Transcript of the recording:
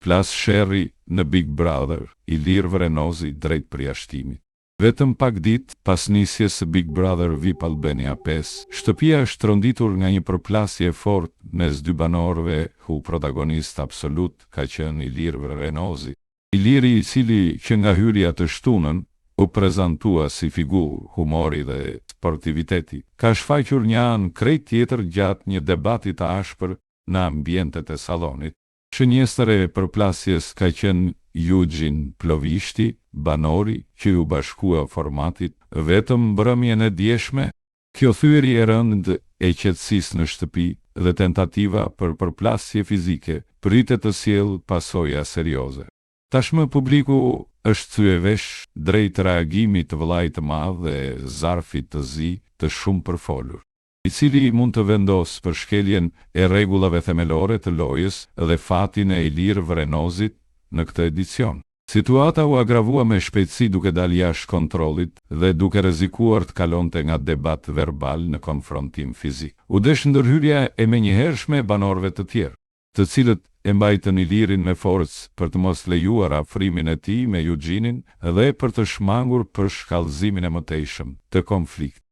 Plas sherri në Big Brother, Ilir Vrenozi drejt përjashtimit. Vetëm pak ditë pas nisjes së Big Brother VIP Albania 5, shtëpia është tronditur nga një përplasje e fortë mes dy banorëve, ku protagonist absolut ka qenë Ilir Vrenozi. Iliri, i cili që nga hyrja të shtunën u prezantua si figurë humori dhe sportiviteti, ka shfaqur një anë krejt tjetër gjatë një debati të ashpër në ambientet e sallonit. Shënjestër e përplasjes ka qenë Eugene Plovishti, banori që u bashkua formatit vetëm mbrëmjen e djeshme. Kjo thyerje e rëndë e qetësisë në shtëpi dhe tentativa për përplasje fizike pritet të sjellë pasoja serioze. Tashmë publiku është thyer vesh drejt reagimit të vëllait të madh dhe zarfit të zi të shumë përfolur, i cili mund të vendosë për shkeljen e rregullave themelore të lojës dhe fatin e Ilir Vrenozit në këtë edicion. Situata u agravua me shpejtësi duke dalë jashtë kontrollit dhe duke rrezikuar të kalonte nga debat verbal në konfrontim fizik. U desh ndërhyrja e menjëhershme e banorëve të tjerë, të cilët e mbajtën Ilirin me forcë për të mos lejuar afrimin e tij me Eugenin dhe për të shmangur për shkallëzimin e mëtejshëm të konfliktit.